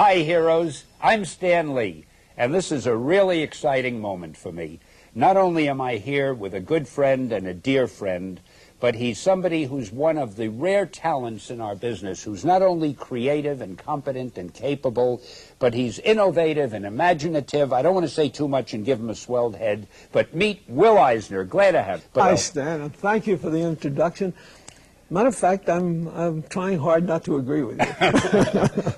Hi, heroes. I'm Stan Lee, and this is a really exciting moment for me. Not only am I here with a good friend and a dear friend, but he's somebody who's one of the rare talents in our business, who's not only creative and competent and capable, but he's innovative and imaginative. I don't want to say too much and give him a swelled head, but meet Will Eisner. Glad to have you. Hi, Stan, and thank you for the introduction. Matter of fact, I'm trying hard not to agree with you.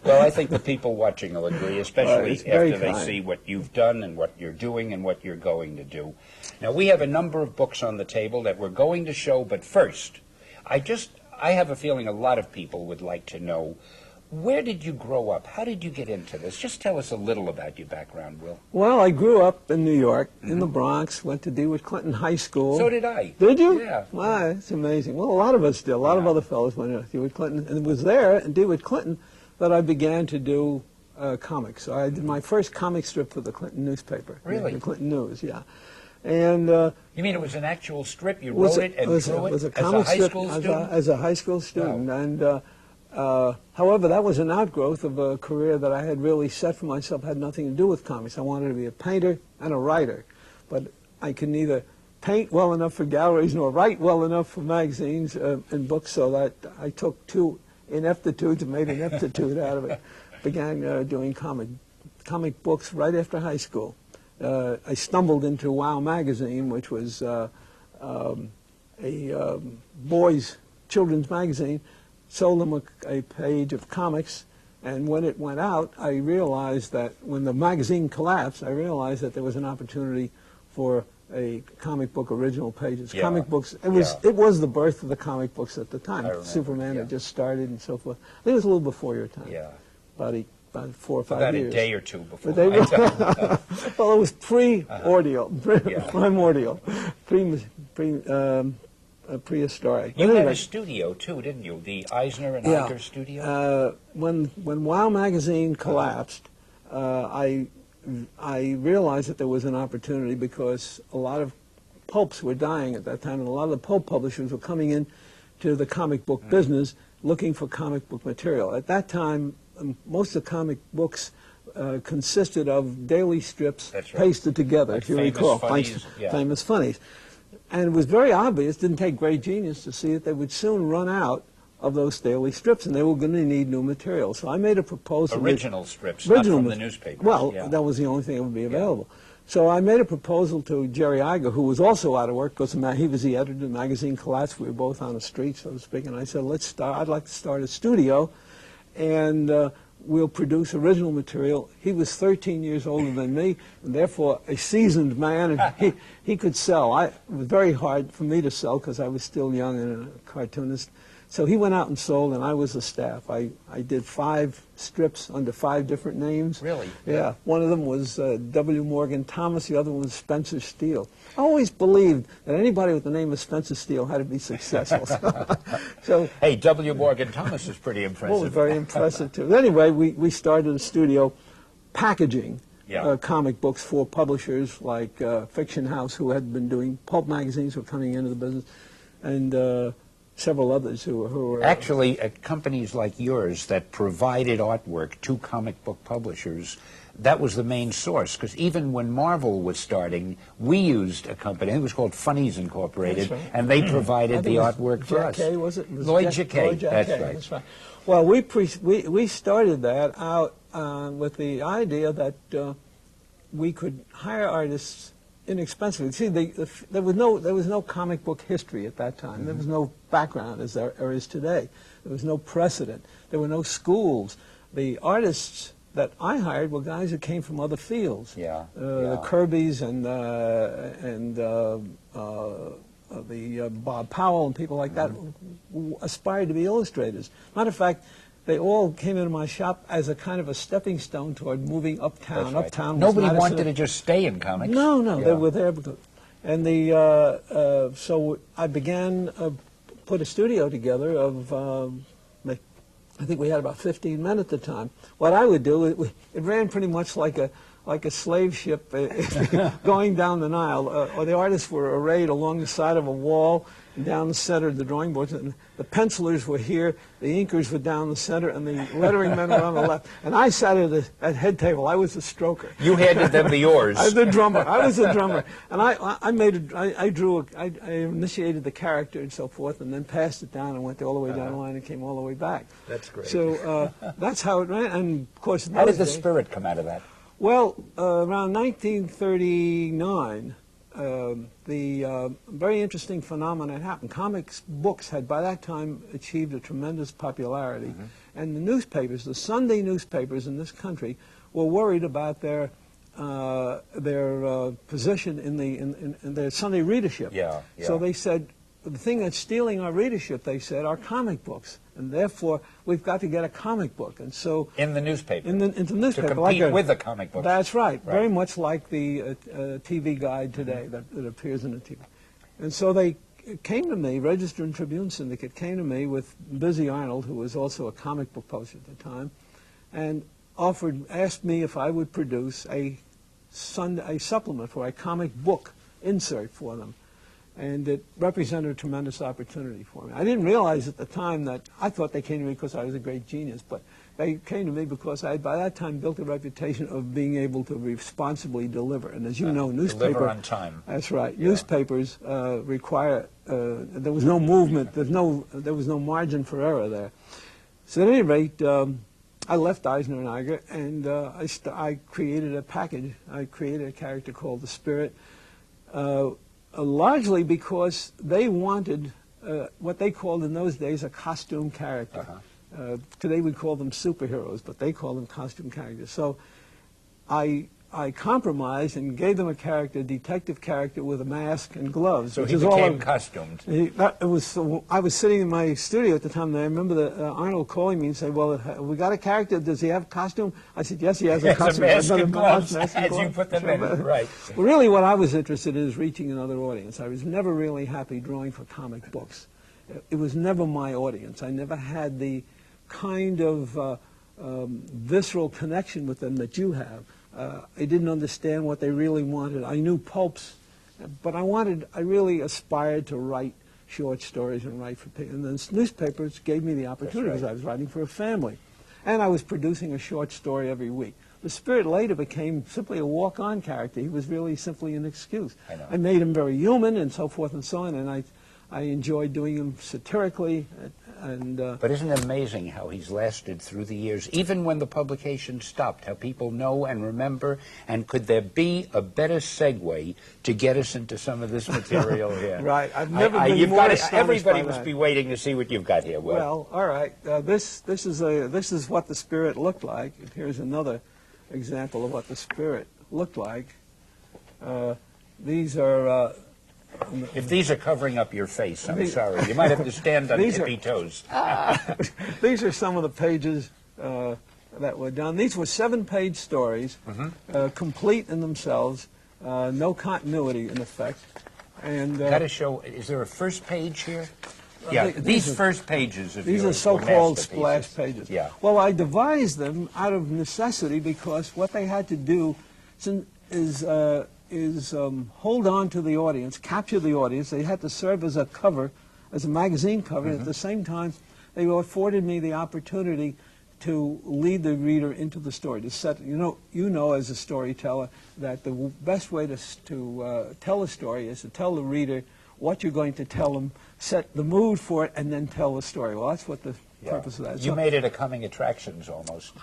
Well, I think the people watching will agree, especially after they kind. see what you've done and what you're doing and what you're going to do. Now, we have a number of books on the table that we're going to show, but first, I have a feeling a lot of people would like to know, where did you grow up? How did you get into this? Just tell us a little about your background, Will. Well, I grew up in New York, in the Bronx, went to DeWitt Clinton High School. So did I. Did you? Yeah. Wow, it's amazing. Well, a lot of us did. A lot of other fellows went to DeWitt Clinton. And it was there in DeWitt Clinton that I began to do comics. So I did my first comic strip for the Clinton newspaper. Really? The Clinton News, yeah. And you mean it was an actual strip? You wrote it and drew it as a comic high strip, school student? as a high school student. Wow. And however, that was an outgrowth of a career that I had really set for myself, had nothing to do with comics. I wanted to be a painter and a writer, but I could neither paint well enough for galleries nor write well enough for magazines and books, so that I took two ineptitudes and made an aptitude out of it. Began doing comic books right after high school. I stumbled into Wow magazine, which was a boys' children's magazine. Sold them a page of comics, and when it went out, I realized that when the magazine collapsed, I realized that there was an opportunity for a comic book original pages. Yeah. Comic books, it was the birth of the comic books at the time. Remember, Superman had just started and so forth. I think it was a little before your time. Yeah. About 4 or 5 About years. a day or two before But my time. well, it was pre-ordeal, primordial, prehistoric. You had a studio too, didn't you? The Eisner and Eicher studio. When Wow magazine collapsed, I realized that there was an opportunity because a lot of pulps were dying at that time, and a lot of the pulp publishers were coming in to the comic book business looking for comic book material. At that time, most of the comic books consisted of daily strips pasted together, like if you recall, famous funnies. And it was very obvious, didn't take great genius to see that they would soon run out of those daily strips, and they were going to need new material. So I made a proposal. Original strips, not from the newspapers. Well, that was the only thing that would be available. So I made a proposal to Jerry Iger, who was also out of work because he was the editor of the magazine collapsed. We were both on the street, so to speak. And I said, I'd like to start a studio, and we'll produce original material. He was 13 years older than me, and therefore a seasoned man, and he could sell. It was very hard for me to sell because I was still young and a cartoonist. So he went out and sold, and I was the staff. I did 5 strips under 5 different names. Really? Yeah. One of them was W. Morgan Thomas. The other one was Spencer Steele. I always believed that anybody with the name of Spencer Steele had to be successful. So hey, W. Morgan Thomas is pretty impressive. Well, it was very impressive, too. Anyway, we started a studio packaging comic books for publishers like Fiction House, who had been doing pulp magazines, were coming into the business, and several others who were... Actually, companies like yours that provided artwork to comic book publishers, that was the main source, because even when Marvel was starting, we used a company, it was called Funnies Incorporated, and they provided the artwork for us. Jackay, was it? Lloyd Jackay, that's right. Well, we started that out with the idea that we could hire artists inexpensively. See, there was no comic book history at that time. There was no background as there is today. There was no precedent. There were no schools. The artists that I hired were guys who came from other fields. The Kirbys and the Bob Powell and people like that who aspired to be illustrators. Matter of fact, they all came into my shop as a kind of a stepping stone toward moving uptown. Uptown. Nobody wanted to just stay in comics. No, they were there because, and so I began put a studio together of. I think we had about 15 men at the time. What I would do, it ran pretty much like like a slave ship going down the Nile. Or the artists were arrayed along the side of a wall and down the center of the drawing boards. And the pencilers were here, the inkers were down the center, and the lettering men were on the left. And I sat at head table. I was the stroker. You handed them the oars. I was the drummer. I was the drummer. And I initiated the character and so forth, and then passed it down and went all the way down the line and came all the way back. That's great. So that's how it ran. And of course, how did the spirit come out of that? Well, around 1939, the very interesting phenomenon happened. Comics books had by that time achieved a tremendous popularity, and the newspapers, the Sunday newspapers in this country, were worried about their position in their Sunday readership. Yeah. So they said, the thing that's stealing our readership, they said, are comic books, and therefore we've got to get a comic book. And so in the newspaper, in the newspaper, to compete with the comic books. That's right. Very much like the TV guide today that appears in the TV. And so they came to me, Register and Tribune Syndicate came to me with Busy Arnold, who was also a comic book poster at the time, and asked me if I would produce a supplement for a comic book insert for them. And it represented a tremendous opportunity for me. I didn't realize at the time that I thought they came to me because I was a great genius, but they came to me because I had by that time built a reputation of being able to responsibly deliver. And as you know, deliver on time. That's right. Yeah. Newspapers require. There was no movement. There was no margin for error there. So at any rate, I left Eisner and Eiger, and I created a package. I created a character called the Spirit. Largely because they wanted what they called in those days a costume character. Today we call them superheroes, but they call them costume characters. So I compromised and gave them a detective character with a mask and gloves. So he became costumed. I was sitting in my studio at the time, and I remember Arnold calling me and saying, well, we got a character, does he have a costume? I said, yes, he has a costume. A mask and gloves, as you put them in, right. Well, really what I was interested in is reaching another audience. I was never really happy drawing for comic books. It was never my audience. I never had the kind of visceral connection with them that you have. I didn't understand what they really wanted. I knew pulps, but I really aspired to write short stories and write for people. And the newspapers gave me the opportunity because I was writing for a family. And I was producing a short story every week. The Spirit later became simply a walk-on character. He was really simply an excuse. I made him very human and so forth and so on, and I enjoyed doing him satirically. But isn't it amazing how he's lasted through the years, even when the publication stopped, how people know and remember, and could there be a better segue to get us into some of this material here? Right. I've never been more astonished everybody by must that. be waiting to see what you've got here, Will. Well, all right. This is what the Spirit looked like. Here's another example of what the Spirit looked like. These are... if these are covering up your face, I'm sorry. You might have to stand on tippy toes. These are some of the pages that were done. These were 7-page stories, complete in themselves, no continuity in effect. And got to show. Is there a first page here? Yeah, these first pages of these yours are so-called were splash pages. Yeah. Well, I devised them out of necessity because what they had to do is hold on to the audience, capture the audience. They had to serve as a cover, as a magazine cover. And at the same time, they afforded me the opportunity to lead the reader into the story. To set, you know, as a storyteller, that the best way to tell a story is to tell the reader what you're going to tell them, set the mood for it, and then tell the story. Well, that's what the purpose of that is. You made it a coming attractions almost.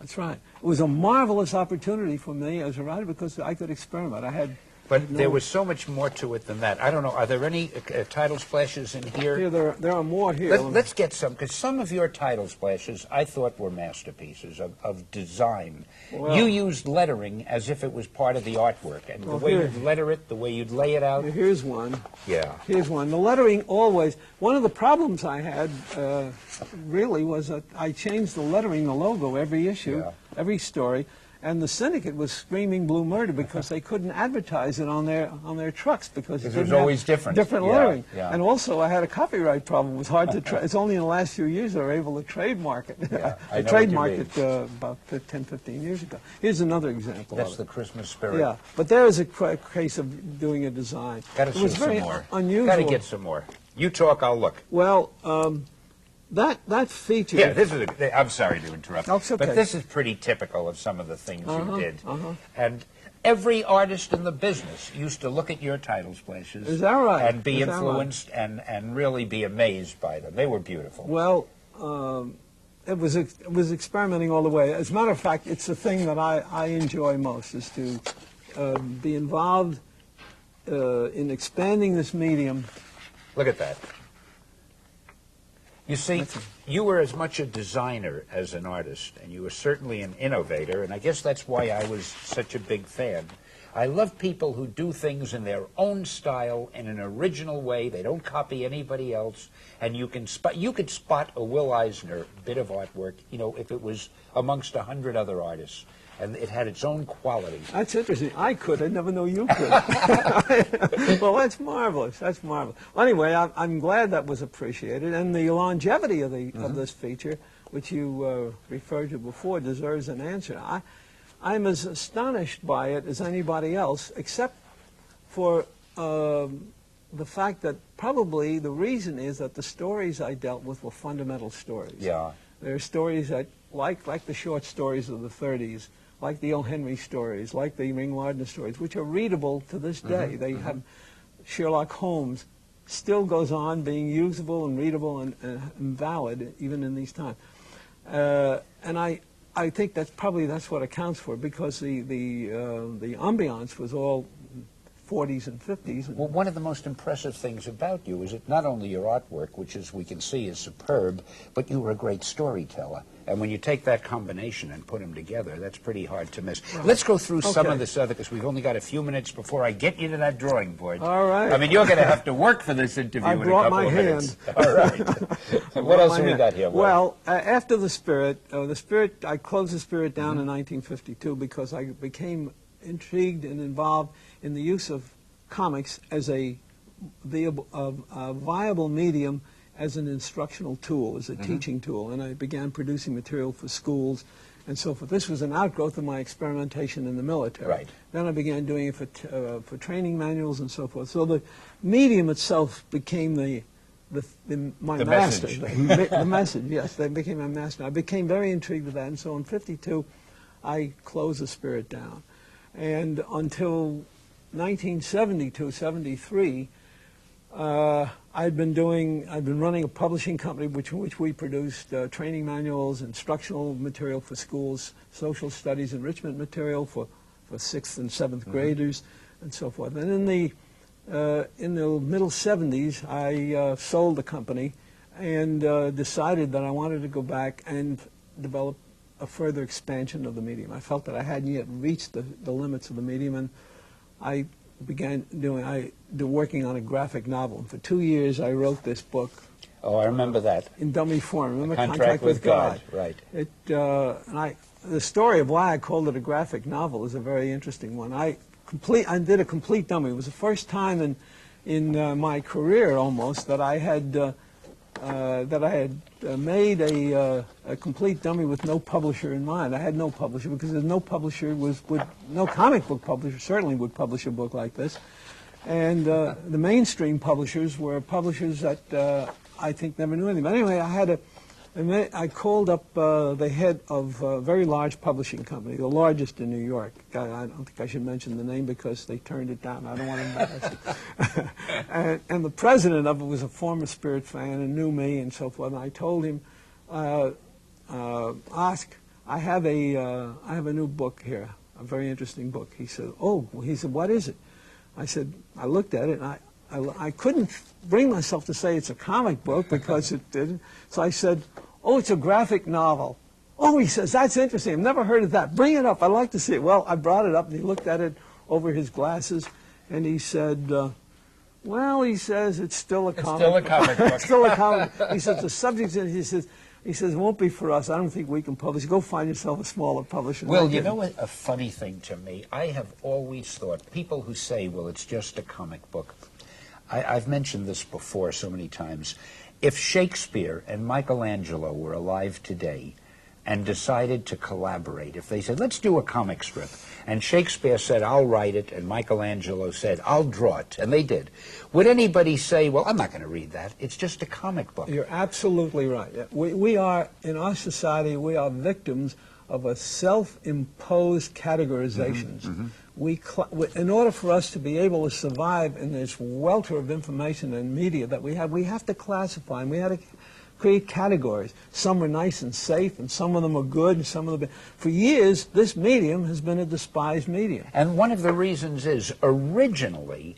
That's right. It was a marvelous opportunity for me as a writer because I could experiment. But there was so much more to it than that. I don't know. Are there any title splashes in here? Here there are more here. Let's get some, because some of your title splashes I thought were masterpieces of design. Well, you used lettering as if it was part of the artwork, and the way you'd letter it, the way you'd lay it out. Here's one. Yeah. Here's one. The lettering always. One of the problems I had really was that I changed the lettering, the logo, every issue. every story. And the syndicate was screaming blue murder because they couldn't advertise it on their trucks because it was always different. Different lettering. Yeah. And also, I had a copyright problem. It was hard to. It's only in the last few years they were able to trademark it. Yeah, I trademarked it about 10, 15 years ago. Here's another example. That's the Christmas spirit. Yeah, but there is a case of doing a design. Got to it was see very some more. Unusual. Got to get some more. You talk, I'll look. Well. That feature. Yeah, this is. I'm sorry to interrupt, oh, it's okay. but this is pretty typical of some of the things you did. And every artist in the business used to look at your title splashes. Is that right? And be influenced and really be amazed by them. They were beautiful. Well, it was experimenting all the way. As a matter of fact, it's the thing that I enjoy most is to be involved in expanding this medium. Look at that. You see, you were as much a designer as an artist, and you were certainly an innovator, and I guess that's why I was such a big fan. I love people who do things in their own style, in an original way. They don't copy anybody else, and you could spot a Will Eisner bit of artwork, you know, if it was amongst 100 other artists. And it had its own quality. That's interesting. I could. I never knew you could. Well, that's marvelous. That's marvelous. Well, anyway, I'm glad that was appreciated. And the longevity of of this feature, which you referred to before, deserves an answer. I'm as astonished by it as anybody else, except for the fact that probably the reason is that the stories I dealt with were fundamental stories. Yeah. They're stories that, like the short stories of the 30s, like the O. Henry stories, like the Ring Lardner stories, which are readable to this day. They have Sherlock Holmes still goes on being usable and readable and valid even in these times. And I think that's what accounts for it, because the ambiance was all 40s and 50s. Well, one of the most impressive things about you is that not only your artwork, which, as we can see, is superb, but you were a great storyteller. And when you take that combination and put them together, that's pretty hard to miss. Right. Let's go through some of this other, because we've only got a few minutes before I get you to that drawing board. All right. I mean, you're going to have to work for this interview in a couple of minutes. All right. What else have we got here? Well, after the Spirit, I closed the Spirit down in 1952 because I became intrigued and involved in the use of comics as a viable medium, as an instructional tool, as a teaching tool, and I began producing material for schools and so forth. This was an outgrowth of my experimentation in the military. Right. Then I began doing it for training manuals and so forth. So the medium itself became my master. The message, yes, they became my master. I became very intrigued with that, and so in '52, I closed the Spirit down. And until 1972, 73, I'd been running a publishing company which we produced training manuals, instructional material for schools, social studies, enrichment material for 6th and 7th graders, and so forth. And in the middle 70s, I sold the company and decided that I wanted to go back and develop a further expansion of the medium. I felt that I hadn't yet reached the limits of the medium, and I began working on a graphic novel. And for 2 years, I wrote this book. Oh, I remember that. In dummy form. Remember Contract with God. Right. The story of why I called it a graphic novel is a very interesting one. I did a complete dummy. It was the first time in my career almost that I had made a complete dummy with no publisher in mind. I had no publisher because no publisher no comic book publisher certainly would publish a book like this. And the mainstream publishers were publishers that I think never knew anything. But anyway, I called up the head of a very large publishing company, the largest in New York. I don't think I should mention the name because they turned it down. I don't want to embarrass it. And the president of it was a former Spirit fan and knew me and so forth. And I told him, Oscar, I have a new book here, a very interesting book. He said, what is it? I said, I looked at it and I couldn't bring myself to say it's a comic book because it didn't. So I said, oh, it's a graphic novel. Oh, he says, that's interesting. I've never heard of that. Bring it up. I'd like to see it. Well, I brought it up, and he looked at it over his glasses, and he said, well, he says, it's still a comic book. It's still a comic book. It's still a comic book. He says, the subject, he says, He says, it won't be for us. I don't think we can publish. Go find yourself a smaller publisher. Well, you know what, a funny thing to me, I have always thought, people who say, well, it's just a comic book, I've mentioned this before so many times. If Shakespeare and Michelangelo were alive today and decided to collaborate, if they said, let's do a comic strip, and Shakespeare said, I'll write it, and Michelangelo said, I'll draw it, and they did, would anybody say, well, I'm not going to read that, it's just a comic book? You're absolutely right. We are, in our society, we are victims of a self-imposed categorizations. In order for us to be able to survive in this welter of information and media that we have to classify, and we have to create categories. Some are nice and safe, and some of them are good, and some of them... For years, this medium has been a despised medium. And one of the reasons is, originally,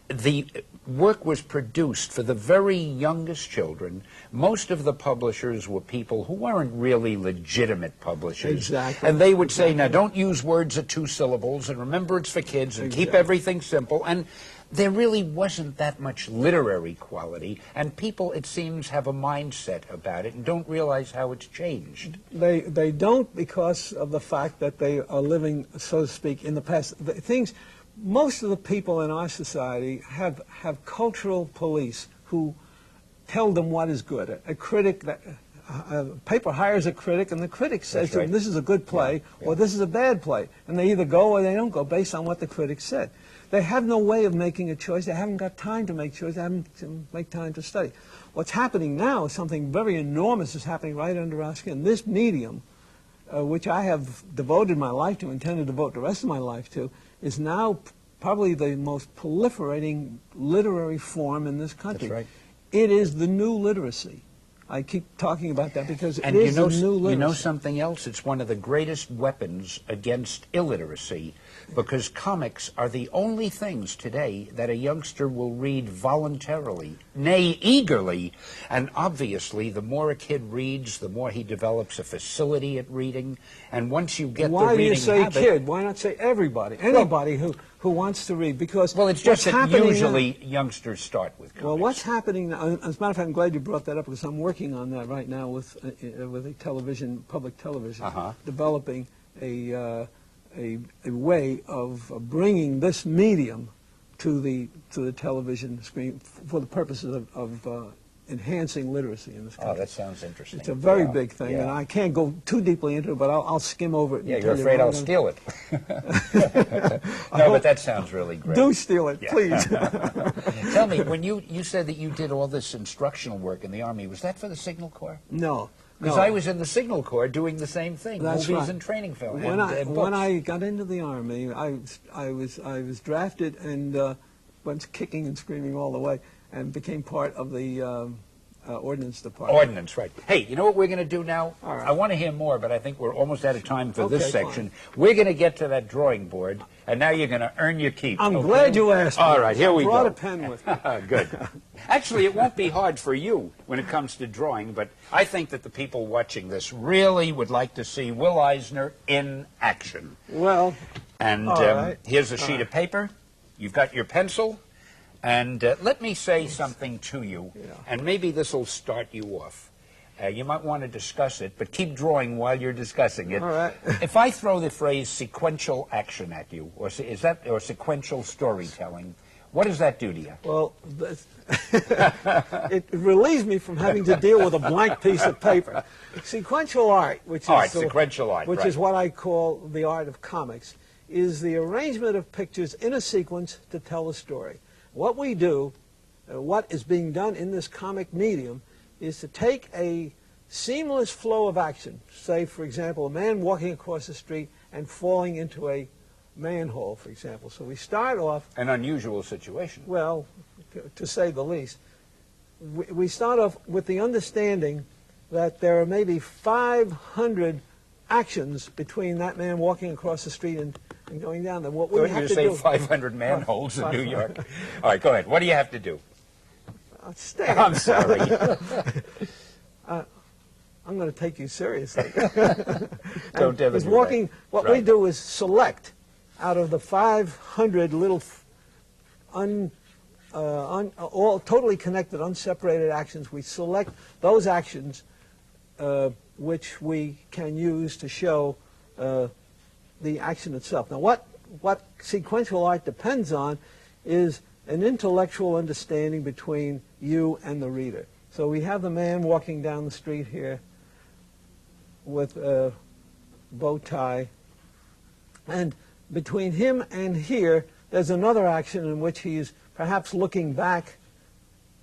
the work was produced for the very youngest children. Most of the publishers were people who weren't really legitimate publishers. Exactly. And they would say, now, don't use words of 2 syllables, and remember it's for kids, and keep everything simple. And there really wasn't that much literary quality, and people, it seems, have a mindset about it and don't realize how it's changed. They don't, because of the fact that they are living, so to speak, in the past. Most of the people in our society have cultural police who tell them what is good. A critic, a paper hires a critic, and the critic says to them, this is a good play, or this is a bad play. And they either go or they don't go based on what the critic said. They have no way of making a choice. They haven't got time to make choices. They haven't to make time to study. What's happening now is something very enormous is happening right under our skin. This medium, which I have devoted my life to, intend to devote the rest of my life to, is now probably the most proliferating literary form in this country. That's right. It is the new literacy. I keep talking about that because it is the new literacy. You know something else? It's one of the greatest weapons against illiteracy, because comics are the only things today that a youngster will read voluntarily, nay, eagerly. And obviously, the more a kid reads, the more he develops a facility at reading. And once you get the reading habit... Why do you say kid? Why not say everybody? Anybody who wants to read, because well, it's just that usually youngsters start with comics. Well, what's happening now, as a matter of fact, I'm glad you brought that up, because I'm working on that right now with a television, public television, developing a way of bringing this medium to the television screen for the purposes of enhancing literacy in this country. Oh, that sounds interesting. It's a very big thing, and I can't go too deeply into it, but I'll skim over it. Yeah, you're afraid I'll steal it. No, but that sounds really great. Do steal it, please. Tell me, when you said that you did all this instructional work in the Army, was that for the Signal Corps? No. Because I was in the Signal Corps doing the same thing, That's movies right. and training films. When I got into the Army, I was drafted and went kicking and screaming all the way, and became part of the Ordnance Department. Ordnance, right. Hey, you know what we're going to do now? All right. I want to hear more, but I think we're almost out of time for this section. Fine. We're going to get to that drawing board, and now you're going to earn your keep. I'm glad you asked me. All right, here we go. I brought a pen with me. Good. Actually, it won't be hard for you when it comes to drawing, but I think that the people watching this really would like to see Will Eisner in action. Well, and here's a sheet of paper. You've got your pencil. And let me say something to you, and maybe this will start you off. You might want to discuss it, but keep drawing while you're discussing it. All right. If I throw the phrase sequential action at you, or sequential storytelling, what does that do to you? Well, it relieves me from having to deal with a blank piece of paper. Sequential art, which is what I call the art of comics, is the arrangement of pictures in a sequence to tell a story. What we do, what is being done in this comic medium, is to take a seamless flow of action. Say, for example, a man walking across the street and falling into a manhole, for example. So we start off... An unusual situation. Well, to say the least. We start off with the understanding that there are maybe 500 actions between that man walking across the street and going down there. What we have to do... You say 500 manholes in New York. All right, go ahead. What do you have to do? I'm sorry. I'm going to take you seriously. Don't ever do walking, that. What we do is select out of the 500 little all totally connected, unseparated actions. We select those actions which we can use to show the action itself. Now, what sequential art depends on is an intellectual understanding between you and the reader. So we have the man walking down the street here with a bow tie, and between him and here, there's another action in which he's perhaps looking back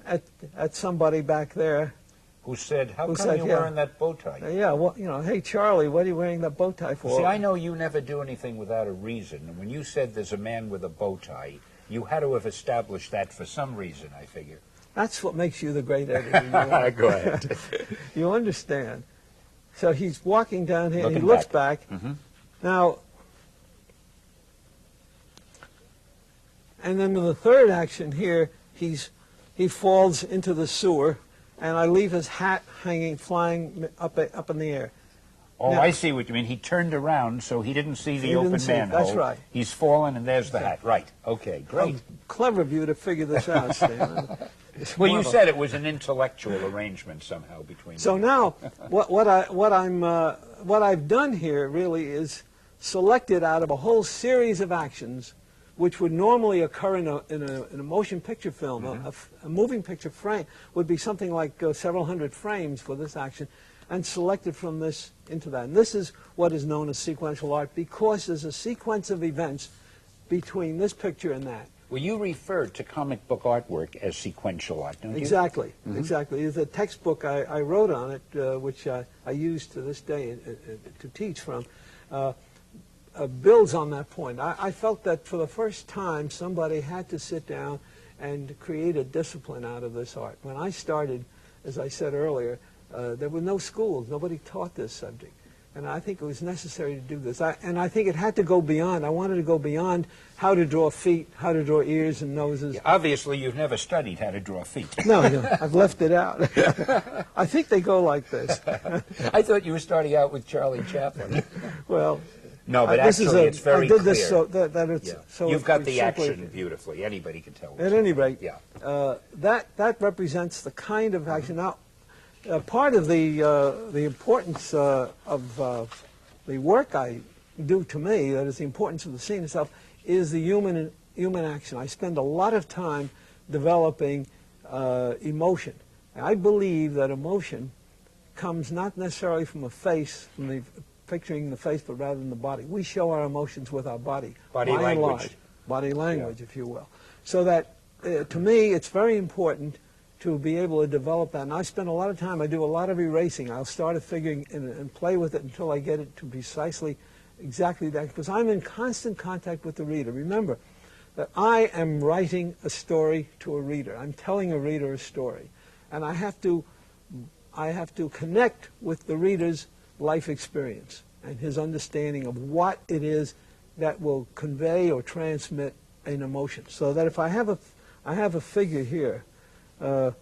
at somebody back there. Who said, how come you're wearing that bow tie? Yeah, well, you know, hey, Charlie, what are you wearing that bow tie for? See, I know you never do anything without a reason. And when you said there's a man with a bow tie, you had to have established that for some reason, I figure. That's what makes you the great editor. Go ahead. You understand. So he's walking down here, and he Looking looks back. Mm-hmm. Now, and then in the third action here, he falls into the sewer, and I leave his hat hanging, flying up in the air. Oh, Now, I see what you mean. He turned around, so he didn't see the open manhole. That's right. He's fallen, and there's the hat. Right. Okay, great. Clever of you to figure this out, Stan. Well, you said it was an intellectual arrangement somehow between So you. now, what I've done here really is selected out of a whole series of actions which would normally occur in a motion picture film. Mm-hmm. A moving picture frame would be something like several hundred frames for this action, and selected from this into that. And this is what is known as sequential art, because there's a sequence of events between this picture and that. Well, you referred to comic book artwork as sequential art, don't you? Exactly, Mm-hmm. exactly. There's a textbook I wrote on it, which I use to this day to teach from, builds on that point. I felt that for the first time somebody had to sit down and create a discipline out of this art. When I started, as I said earlier, there were no schools. Nobody taught this subject. And I think it was necessary to do this. And I think it had to go beyond. I wanted to go beyond how to draw feet, how to draw ears and noses. Yeah, obviously, you've never studied how to draw feet. No, I've left it out. I think they go like this. I thought you were starting out with Charlie Chaplin. Well, no, but actually, it's very clear. I did clear. this so that it's... Yeah. So You've got the simply, action beautifully. Anybody can tell. At any rate, yeah. That represents the kind of action. Now, part of the importance of the work I do, to me, that is the importance of the scene itself, is the human action. I spend a lot of time developing emotion. And I believe that emotion comes not necessarily from a face, from picturing the face, but rather in the body. We show our emotions with our body. Body language. Body language, Yeah. if you will. So that, to me, it's very important to be able to develop that. And I spend a lot of time, I do a lot of erasing. I'll start a figuring and play with it until I get it to precisely exactly that, because I'm in constant contact with the reader. Remember that I am writing a story to a reader. I'm telling a reader a story. And I have to connect with the reader's life experience and his understanding of what it is that will convey or transmit an emotion. So that if I have a figure here, I'm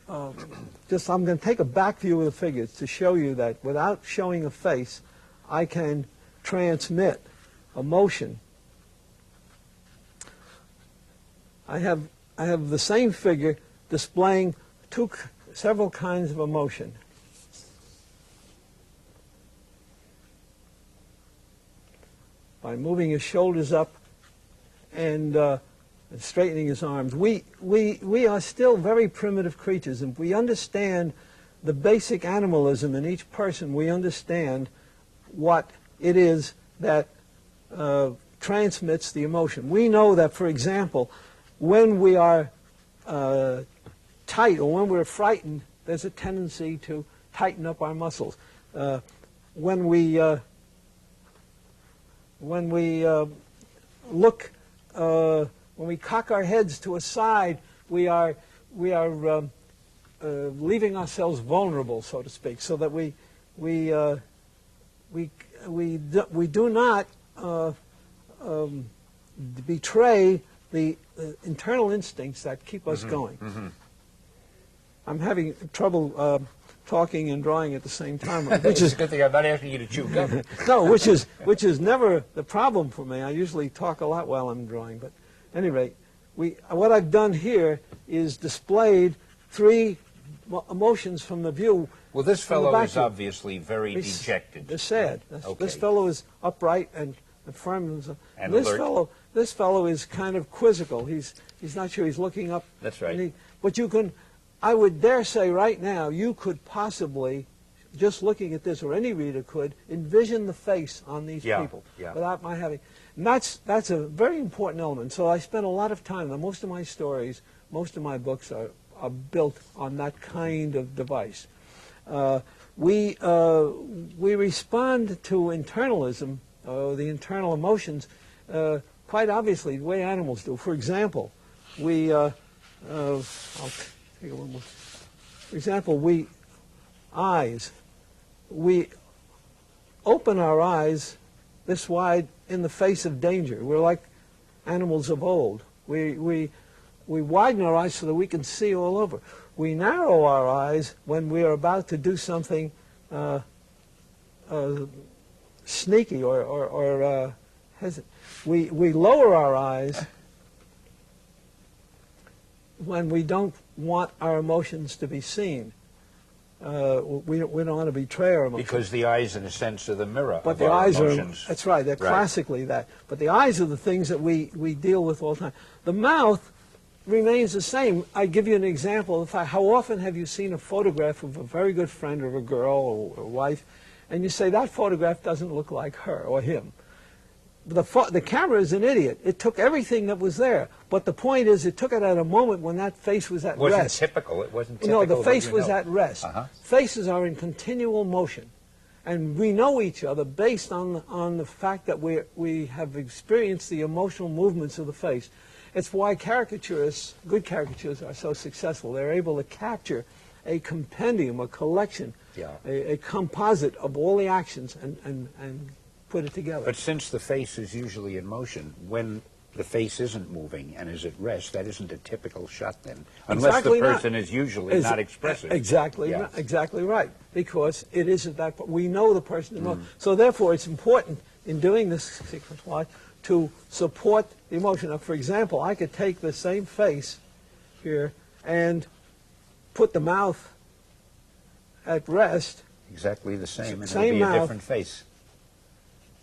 going to take a back view of the figures to show you that without showing a face, I can transmit emotion. I have the same figure displaying several kinds of emotion. By moving his shoulders up and straightening his arms. We are still very primitive creatures, and we understand the basic animalism in each person. We understand what it is that transmits the emotion. We know that, for example, when we are tight or when we're frightened, there's a tendency to tighten up our muscles. When we look, when we cock our heads to a side, we are leaving ourselves vulnerable, so to speak, so that we do not betray the internal instincts that keep us going. Mm-hmm. I'm having trouble talking and drawing at the same time, which is a good thing. I'm not asking you to chew gum. No, which is never the problem for me. I usually talk a lot while I'm drawing, but at any rate, what I've done here is displayed three emotions from the view, Well, this from the fellow is vacuum. obviously very dejected. They're sad. Okay. This fellow is upright and firm. And this alert. this fellow is kind of quizzical. He's not sure. He's looking up. That's right. But you can, I would dare say right now, you could possibly, just looking at this, or any reader could, envision the face on these people without my having. And that's a very important element. So I spent a lot of time. Most of my stories, most of my books are built on that kind of device. We respond to internalism, the internal emotions, quite obviously the way animals do. For example, I'll take a little more. For example, eyes. We open our eyes this wide in the face of danger. We're like animals of old. We widen our eyes so that we can see all over. We narrow our eyes when we are about to do something sneaky or hesitant. We lower our eyes when we don't want our emotions to be seen. We don't want to betray our emotions. Because the eyes, in a sense, are the mirror but of the our eyes emotions. That's right. They're classically that. But the eyes are the things that we deal with all the time. The mouth remains the same. I give you an example. How often have you seen a photograph of a very good friend or a girl or a wife, and you say, that photograph doesn't look like her or him? The camera is an idiot. It took everything that was there. But the point is, it took it at a moment when that face was at rest. It wasn't typical. No, the face was at rest. Faces are in continual motion. And we know each other based on the fact that we have experienced the emotional movements of the face. It's why caricaturists, good caricaturists, are so successful. They're able to capture a compendium, a collection, a composite of all the actions and put it together. But since the face is usually in motion, when the face isn't moving and is at rest, that isn't a typical shot then. Unless the person is usually not expressive. Exactly, exactly right. Because it isn't that. We know the person. So therefore, it's important in doing this sequence watch to support the emotion. Now, for example, I could take the same face here and put the mouth at rest. Exactly the same, and same it'll be mouth, a different face.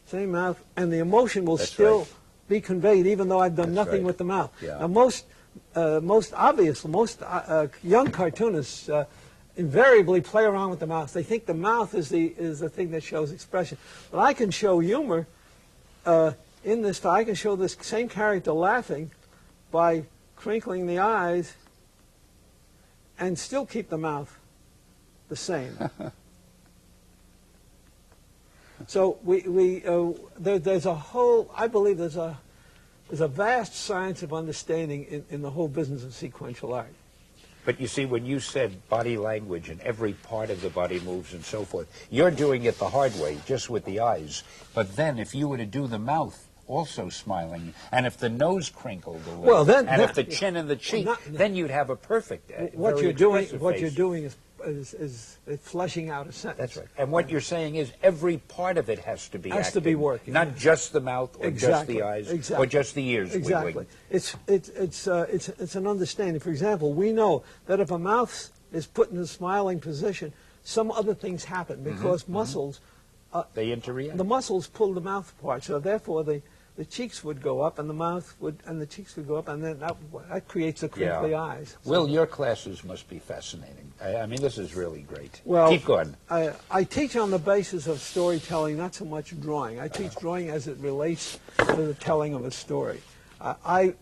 Same mouth, and the emotion will still be conveyed, even though I've done nothing with the mouth. Now, most young cartoonists invariably play around with the mouth. They think the mouth is the thing that shows expression. But I can show humor in this. I can show this same character laughing by crinkling the eyes and still keep the mouth the same. So there's a whole. I believe there's a vast science of understanding in the whole business of sequential art. But you see, when you said body language and every part of the body moves and so forth, you're doing it the hard way, just with the eyes. But then if you were to do the mouth also smiling, and if the nose crinkled a little, and if the chin and the cheek, then you'd have a perfect, what you're doing is fleshing out a sentence. That's right. And what you're saying is every part of it has to be acting, to be working. Not just the mouth or just the eyes or just the ears wiggling. It's an understanding. For example, we know that if a mouth is put in a smiling position, some other things happen because muscles they interact. The muscles pull the mouth apart, so therefore the cheeks would go up, and the cheeks would go up, and then that creates the crinkly eyes. So, Will, your classes must be fascinating. I mean, this is really great. Well, keep going. I teach on the basis of storytelling, not so much drawing. I teach drawing as it relates to the telling of a story. I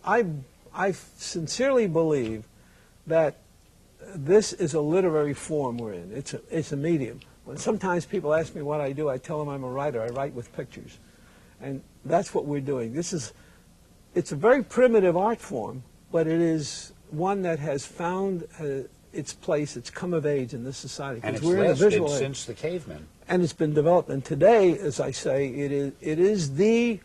sincerely believe that this is a literary form we're in. It's a medium. When sometimes people ask me what I do, I tell them I'm a writer. I write with pictures. And that's what we're doing. It's a very primitive art form, but it is one that has found its place. It's come of age in this society. And it's we're lasted in a since the cavemen. And it's been developed. And today, as I say, it is the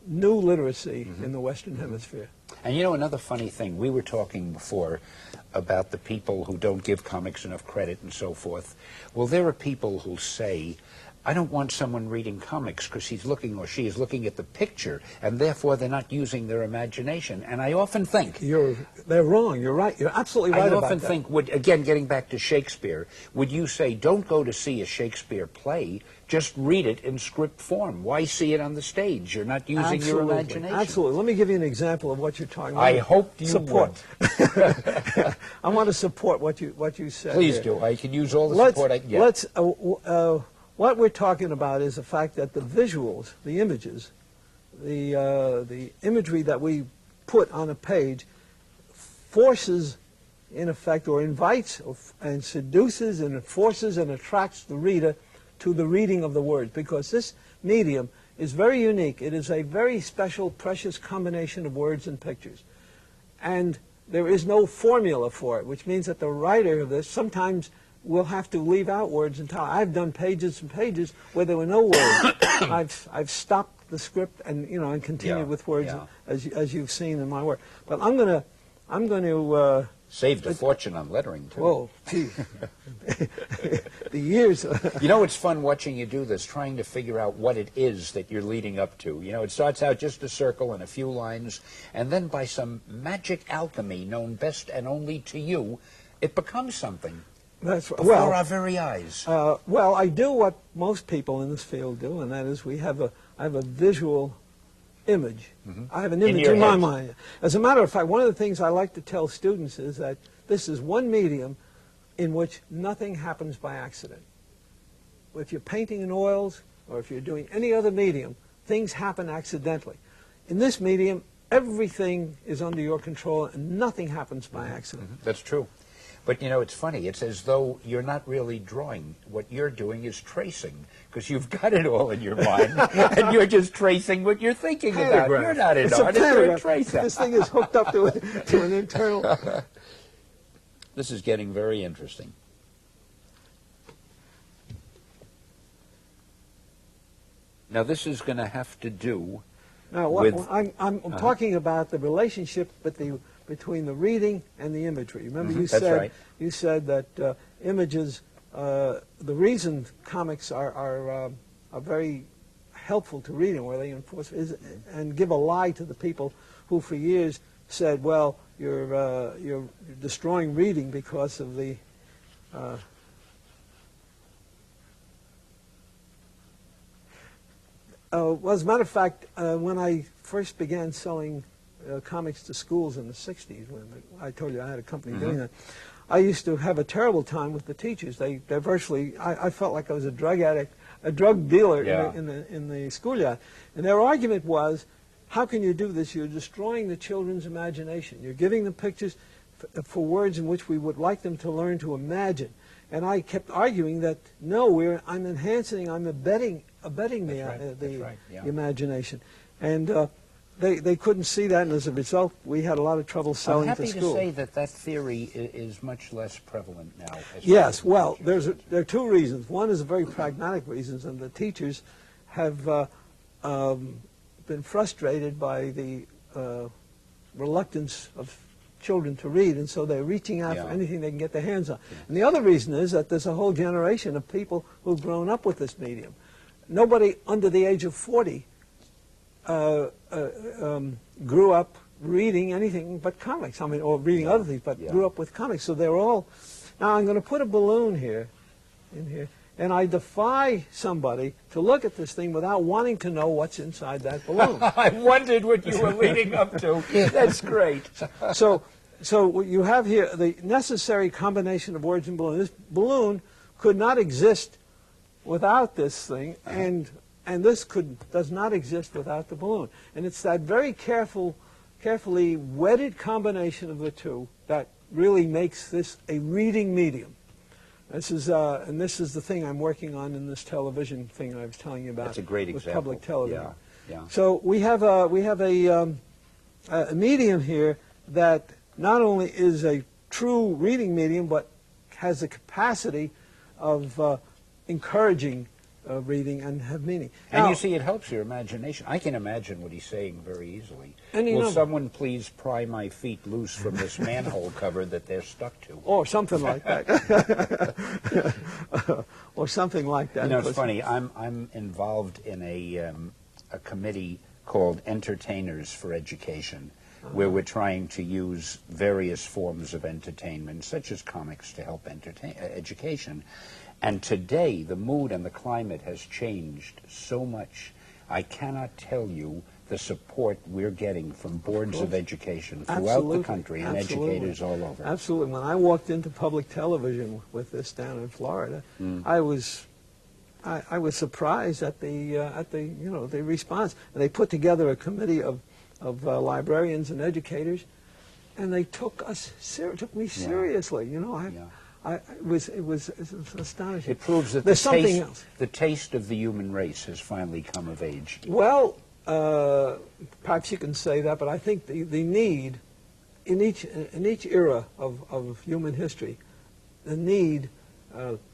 new literacy in the Western Hemisphere. And you know, another funny thing, we were talking before about the people who don't give comics enough credit and so forth. Well, there are people who say I don't want someone reading comics because he's looking or she is looking at the picture, and therefore they're not using their imagination. And I often think... They're wrong. You're right. You're absolutely right about that. I often think, again, getting back to Shakespeare, would you say, don't go to see a Shakespeare play, just read it in script form? Why see it on the stage? You're not using your imagination. Absolutely. Let me give you an example of what you're talking about. I hope you would. I want to support what you said. Please do. I can use all the support I can get. What we're talking about is the fact that the visuals, the images, the imagery that we put on a page forces, in effect, or invites and seduces and forces and attracts the reader to the reading of the words, because this medium is very unique. It is a very special, precious combination of words and pictures. And there is no formula for it, which means that the writer of this sometimes will have to leave out words entirely. I've done pages and pages where there were no words. I've stopped the script and and continued with words as you've seen in my work. But I'm going to saved a fortune on lettering too. Whoa, gee. The years. It's fun watching you do this, trying to figure out what it is that you're leading up to. It starts out just a circle and a few lines, and then by some magic alchemy known best and only to you, it becomes something. That's before our very eyes. Well, I do what most people in this field do, and that is I have a visual image. Mm-hmm. I have an image in my mind. As a matter of fact, one of the things I like to tell students is that this is one medium in which nothing happens by accident. If you're painting in oils, or if you're doing any other medium, things happen accidentally. In this medium, everything is under your control, and nothing happens by accident. Mm-hmm. That's true. But, it's funny. It's as though you're not really drawing. What you're doing is tracing, because you've got it all in your mind, and you're just tracing what you're thinking about. You're not an artist, you're a tracer. This thing is hooked up to an internal... This is getting very interesting. Now, this is going to have to do with... I'm talking about the relationship between the reading and the imagery. Remember, you said that images. The reason comics are very helpful to reading, where they enforce and give a lie to the people who, for years, said, "Well, you're destroying reading because of the." Well, as a matter of fact, when I first began selling comics to schools in the 60s, when I told you I had a company doing that, I used to have a terrible time with the teachers. They're virtually, I felt like I was a drug addict, a drug dealer in the schoolyard. And their argument was, how can you do this? You're destroying the children's imagination. You're giving them pictures for words in which we would like them to learn to imagine. And I kept arguing that, no, I'm enhancing, I'm abetting the imagination. And they couldn't see that, and as a result, we had a lot of trouble selling to school. I'm happy to say that theory is much less prevalent now. Yes, well, there are two reasons. One is a very pragmatic reason, and the teachers have been frustrated by the reluctance of children to read, and so they're reaching out for anything they can get their hands on. Yeah. And the other reason is that there's a whole generation of people who've grown up with this medium. Nobody under the age of 40 grew up reading anything but comics. I mean, or reading other things, but grew up with comics. So they're all... Now, I'm going to put a balloon in here, and I defy somebody to look at this thing without wanting to know what's inside that balloon. I wondered what you were leading up to. That's great. So you have here the necessary combination of words and balloon. This balloon could not exist without this thing, and this does not exist without the balloon. And it's that very carefully wedded combination of the two that really makes this a reading medium. This is the thing I'm working on in this television thing I was telling you about. That's a great with example. Public television. Yeah. So we have a medium here that not only is a true reading medium, but has the capacity of encouraging reading and have meaning. And now, you see, it helps your imagination. I can imagine what he's saying very easily. And you Will know- someone please pry my feet loose from this manhole cover that they're stuck to? or something like that. Or something like that. You know, it's funny. I'm involved in a committee called Entertainers for Education, where we're trying to use various forms of entertainment, such as comics, to help education. And today, the mood and the climate has changed so much. I cannot tell you the support we're getting from boards of education throughout the country and educators all over. Absolutely. When I walked into public television with this down in Florida, I was surprised at the response. And they put together a committee of librarians and educators, and they took me seriously. You know, it was astonishing. It proves that there's something else. The taste of the human race has finally come of age. Well, perhaps you can say that, but I think the need in each era of human history, the need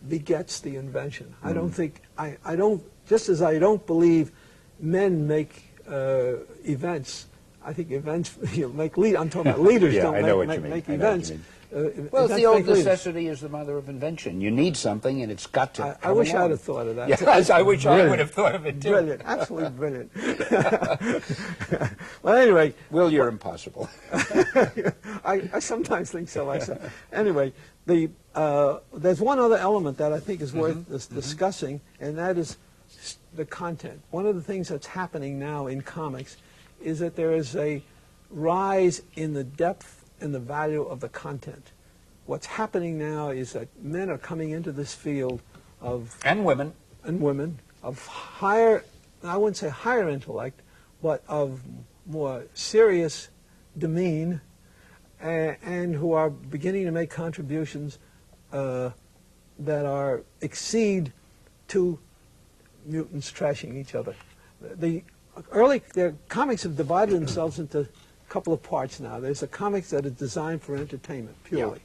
begets the invention. I don't think I don't just as I don't believe men make events. I think events make lead. I'm talking about leaders don't make events. Well, it's the old necessity is the mother of invention. You need something, and it's got to. I wish I'd have thought of that. Yes, I wish I would have thought of it too. Brilliant, absolutely brilliant. Well, anyway, Will, you're impossible. I sometimes think so myself. Anyway, there's one other element that I think is worth discussing, and that is the content. One of the things that's happening now in comics is that there is a rise in the depth and the value of the content. What's happening now is that men are coming into this field and women of higher, I wouldn't say higher intellect, but of more serious demean, and who are beginning to make contributions that exceed to mutants trashing each other. The comics have divided themselves into couple of parts now. There's the comics that are designed for entertainment purely,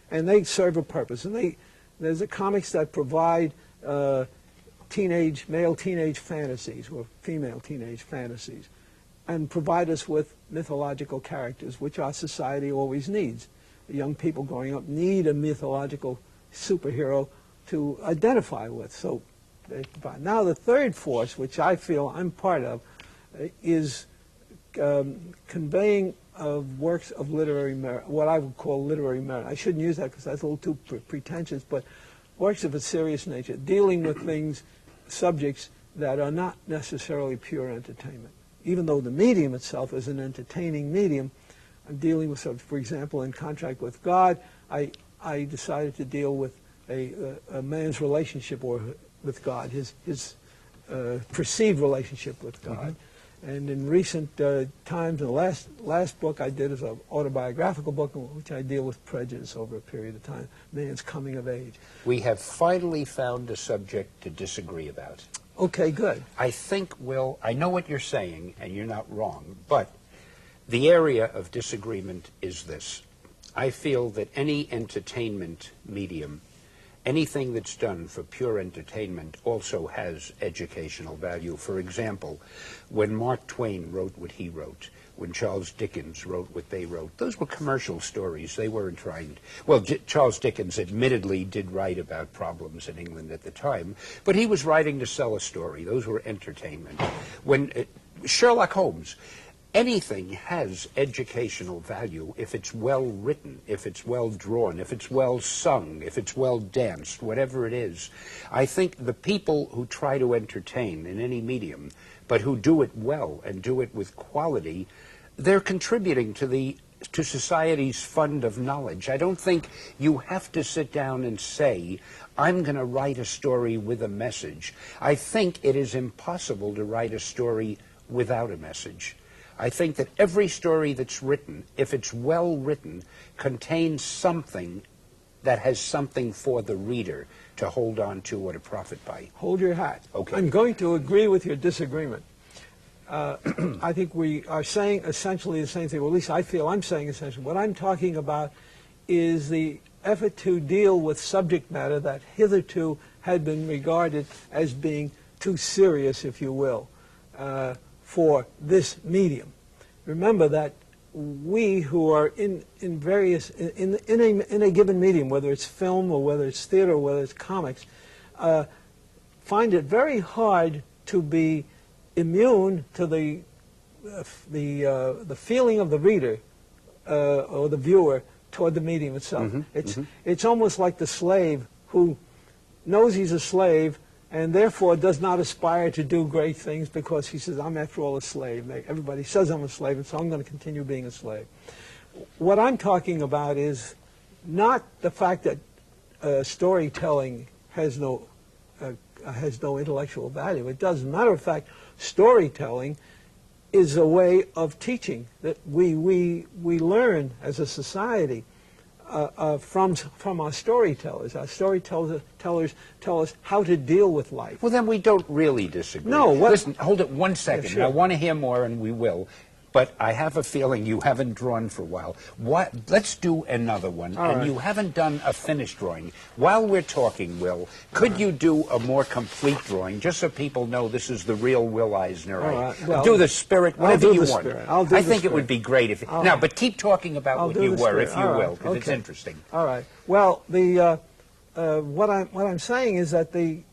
and they serve a purpose. And there's the comics that provide male teenage fantasies or female teenage fantasies, and provide us with mythological characters, which our society always needs. The young people growing up need a mythological superhero to identify with. So now the third force, which I feel I'm part of, is conveying of works of literary merit, what I would call literary merit. I shouldn't use that because that's a little too pretentious, but works of a serious nature, dealing with things, subjects that are not necessarily pure entertainment. Even though the medium itself is an entertaining medium, I'm dealing with, for example, in Contract with God, I decided to deal with a man's relationship with God, his perceived relationship with God. And in recent times, the last book I did is an autobiographical book in which I deal with prejudice over a period of time, man's coming of age. We have finally found a subject to disagree about. Okay, good. I think, Will, I know what you're saying, and you're not wrong, but the area of disagreement is this. I feel that any entertainment medium, anything that's done for pure entertainment also has educational value. For example, when Mark Twain wrote what he wrote, when Charles Dickens wrote what they wrote, those were commercial stories. They weren't trying... Well, Charles Dickens admittedly did write about problems in England at the time, but he was writing to sell a story. Those were entertainment. When Sherlock Holmes... Anything has educational value if it's well written, if it's well drawn, if it's well sung, if it's well danced, whatever it is. I think the people who try to entertain in any medium, but who do it well and do it with quality, they're contributing to society's fund of knowledge. I don't think you have to sit down and say, I'm going to write a story with a message. I think it is impossible to write a story without a message. I think that every story that's written, if it's well written, contains something that has something for the reader to hold on to or to profit by. Hold your hat. Okay. I'm going to agree with your disagreement. I think we are saying essentially the same thing, or at least I feel I'm saying essentially. What I'm talking about is the effort to deal with subject matter that hitherto had been regarded as being too serious, if you will, for this medium. Remember that we who are in a given medium, whether it's film or whether it's theater or whether it's comics, find it very hard to be immune to the feeling of the reader or the viewer toward the medium itself. It's almost like the slave who knows he's a slave and therefore does not aspire to do great things because he says, I'm after all a slave. Everybody says I'm a slave, and so I'm going to continue being a slave. What I'm talking about is not the fact that storytelling has no intellectual value. It does. As a matter of fact, storytelling is a way of teaching that we learn as a society from our storytellers. Our storytellers tell us how to deal with life. Well, then we don't really disagree. No. Listen, hold it one second. Yeah, sure. I want to hear more, and we will. But I have a feeling you haven't drawn for a while. Let's do another one. All right. You haven't done a finished drawing. While we're talking, Will, could you do a more complete drawing, just so people know this is the real Will Eisner? All right. Well, do the spirit, whatever you want. I think it would be great if... Now, but keep talking about what you were, if you will, because it's interesting. All right. Well, what I'm saying is that the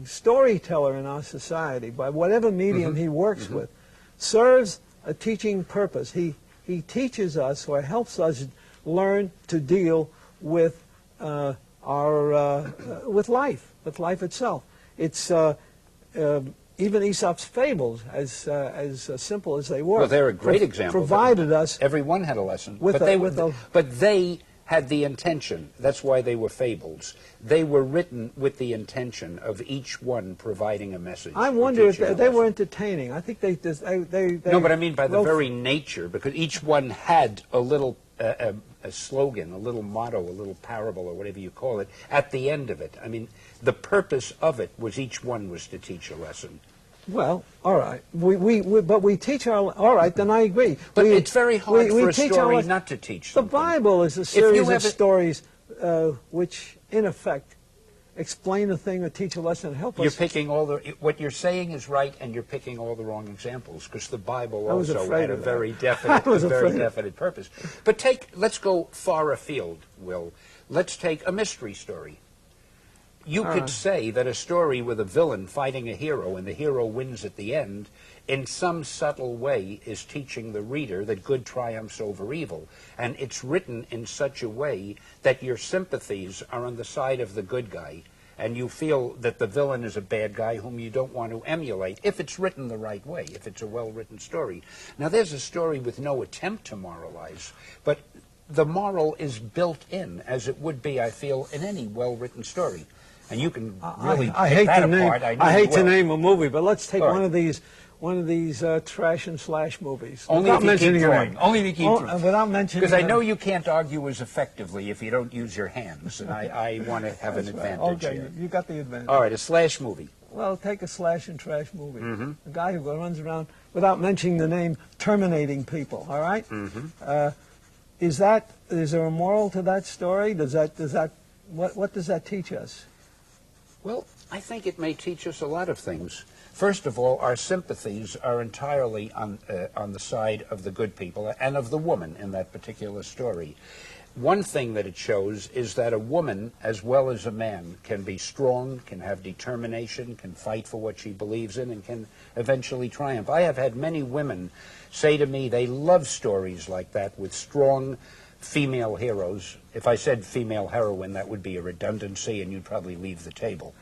storyteller in our society, by whatever medium he works with, serves a teaching purpose. He teaches us or helps us learn to deal with with life itself. It's even Aesop's fables, as simple as they were. Well, they're a great example. Provided us. Everyone had a lesson, but they had the intention. That's why they were fables. They were written with the intention of each one providing a message. I wonder if they were entertaining. I think they no, but I mean by the very nature, because each one had a little a slogan, a little motto, a little parable, or whatever you call it, at the end of it. I mean, the purpose of it was each one was to teach a lesson. Well, all right. But we teach our... All right, then I agree. But it's very hard for a story not to teach something. The Bible is a series of stories which, in effect, explain a thing or teach a lesson and help us. You're picking what you're saying is right, and you're picking all the wrong examples, because the Bible also had a very definite purpose. But let's go far afield, Will. Let's take a mystery story. You could say that a story with a villain fighting a hero and the hero wins at the end, in some subtle way, is teaching the reader that good triumphs over evil. And it's written in such a way that your sympathies are on the side of the good guy, and you feel that the villain is a bad guy whom you don't want to emulate, if it's written the right way, if it's a well-written story. Now, there's a story with no attempt to moralize, but the moral is built in, as it would be, I feel, in any well-written story. And you can really pick that apart. I hate to name a movie, but let's take one of these trash and slash movies. Only if you keep drawing. Only if you keep drawing. Without mentioning. Because I know you can't argue as effectively if you don't use your hands, and I want to have an advantage here. You got the advantage. All right, a slash movie. Well, take a slash and trash movie. A guy who runs around, without mentioning the name, terminating people. All right. Is there a moral to that story? What does that teach us? Well, I think it may teach us a lot of things. First of all, our sympathies are entirely on the side of the good people and of the woman in that particular story. One thing that it shows is that a woman, as well as a man, can be strong, can have determination, can fight for what she believes in, and can eventually triumph. I have had many women say to me they love stories like that with strong female heroes. If I said female heroine, that would be a redundancy, and you'd probably leave the table.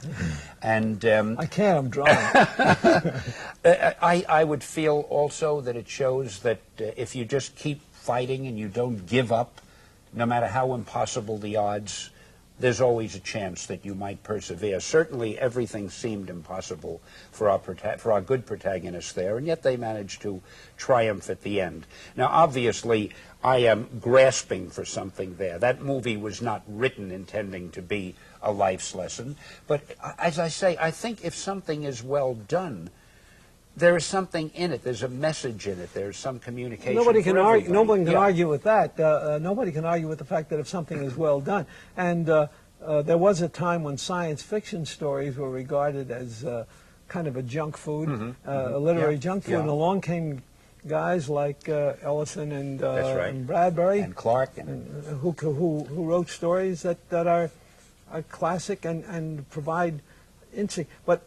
And I can't. I'm drawing. I would feel also that it shows that if you just keep fighting and you don't give up, no matter how impossible the odds, there's always a chance that you might persevere. Certainly, everything seemed impossible for our good protagonists there, and yet they managed to triumph at the end. Now, obviously, I am grasping for something there. That movie was not written intending to be a life's lesson, but as I say, I think if something is well done, there is something in it. There's a message in it. There's some communication. Nobody can argue. Nobody can argue with that. Nobody can argue with the fact that if something is well done, and there was a time when science fiction stories were regarded as kind of a junk food, a literary junk food, and along came guys like Ellison and, and Bradbury and Clark, who wrote stories that are classic and provide instinct. But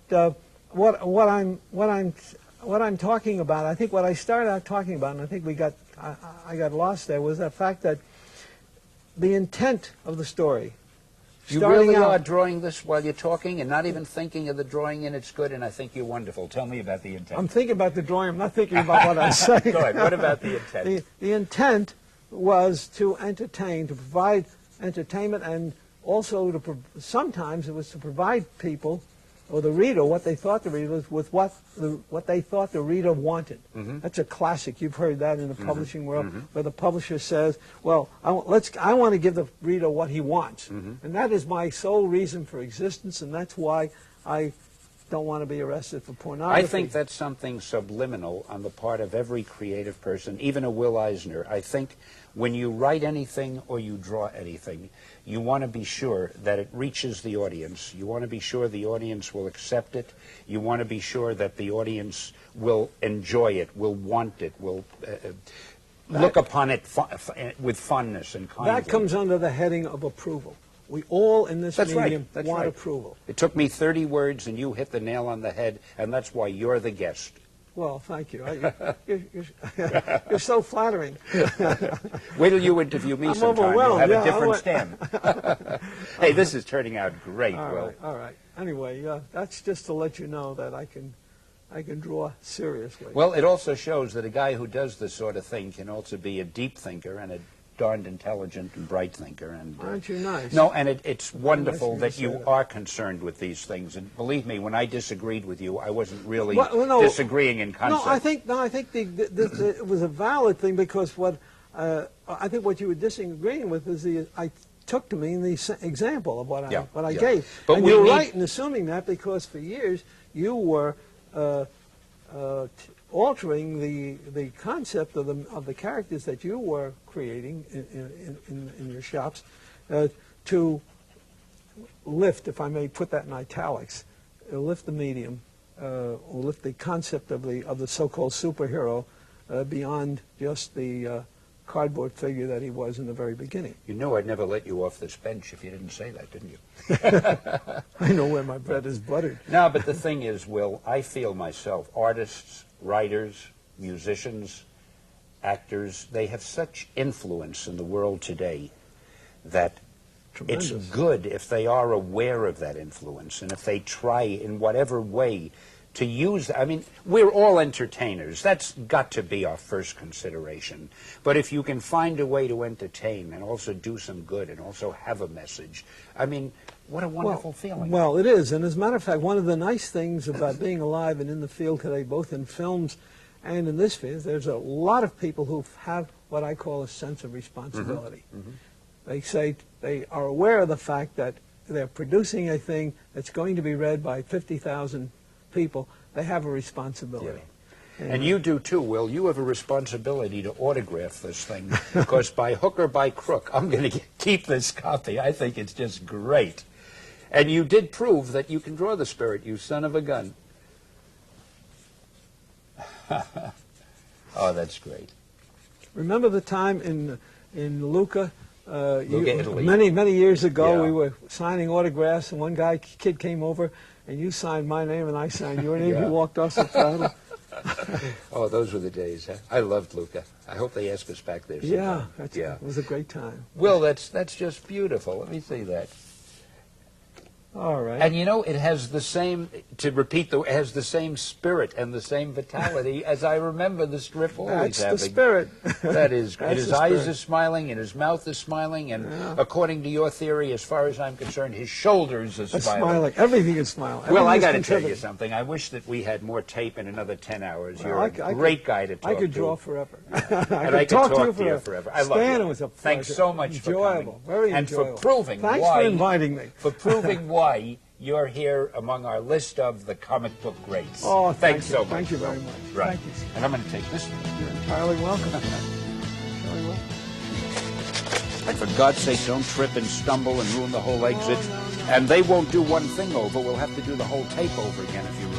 what I'm talking about, I think what I started out talking about, and I think I got lost there, was the fact that the intent of the story. You really are drawing this while you're talking and not even thinking of the drawing, and it's good, and I think you're wonderful. Tell me about the intent. I'm thinking about the drawing. I'm not thinking about what I'm saying. Go ahead. What about the intent? The intent was to entertain, to provide entertainment, and also sometimes it was to provide people or the reader what they thought the reader was with what they thought the reader wanted. That's a classic. You've heard that in the publishing world, where the publisher says, "Well, I want to give the reader what he wants," and that is my sole reason for existence, and that's why I don't want to be arrested for pornography. I think that's something subliminal on the part of every creative person, even a Will Eisner. I think when you write anything or you draw anything, you want to be sure that it reaches the audience. You want to be sure the audience will accept it. You want to be sure that the audience will enjoy it, will want it, will look upon it with fondness and kindness. That comes under the heading of approval. We all in this medium want approval. It took me 30 words, and you hit the nail on the head, and that's why you're the guest. Well, thank you. You're so flattering. Wait till you interview me sometime. You'll have a different stamp. Hey, this is turning out great, Will. All right. Anyway, that's just to let you know that I can draw seriously. Well, it also shows that a guy who does this sort of thing can also be a deep thinker and a darned intelligent and bright thinker. And aren't you nice? No, and it's wonderful that you are concerned with these things. And believe me, when I disagreed with you, I wasn't really disagreeing in concept. No, I think it was a valid thing, because I think what you were disagreeing with is I took to mean the example of what I gave. But and you're right in assuming that, because for years you were altering the concept of the characters that you were creating in your shops to lift, if I may put that in italics, lift the medium, or lift the concept of the so-called superhero beyond just the cardboard figure that he was in the very beginning. You know I'd never let you off this bench if you didn't say that, didn't you? I know where my bread is buttered. No, but the thing is, Will, I feel myself, artists, writers, musicians, actors, they have such influence in the world today that Tremendous. It's good if they are aware of that influence and if they try in whatever way to use, I mean, we're all entertainers. That's got to be our first consideration. But if you can find a way to entertain and also do some good and also have a message, I mean, what a wonderful feeling. Well, it is. And as a matter of fact, one of the nice things about being alive and in the field today, both in films and in this field, there's a lot of people who have what I call a sense of responsibility. They say they are aware of the fact that they're producing a thing that's going to be read by 50,000 people. They have a responsibility. And you do too, Will. You have a responsibility to autograph this thing, because by hook or by crook, I'm going to keep this copy. I think it's just great. And you did prove that you can draw the spirit, you son of a gun. Oh, that's great. Remember the time in Lucca? Italy. Many years ago, we were signing autographs, and one kid came over, and you signed my name, and I signed your name. He walked off the throttle. Oh, those were the days, huh? I loved Lucca. I hope they ask us back there sometime. Yeah, it was a great time. Will, that's just beautiful. Let me see that. All right. And you know, it has the same, to repeat, it has the same spirit and the same vitality as I remember the strip always having. That's the spirit. That is great. His eyes are smiling and his mouth is smiling, and according to your theory, as far as I'm concerned, his shoulders are smiling. Everything is smiling. Well, I got to tell you something. I wish that we had more tape in another 10 hours. You're a great guy to talk to. I could draw forever. And I could talk to you forever. I love you. Stan, it was a pleasure. Thanks so much for coming. Very enjoyable. And for proving Thanks for inviting me. For proving why you're here among our list of the comic book greats. Oh, thanks so much. Thank you very much. Right. Thank you. And I'm going to take this one. You're entirely welcome. Entirely welcome. And for God's sake, don't trip and stumble and ruin the whole exit. And they won't do one thing over. We'll have to do the whole tape over again if you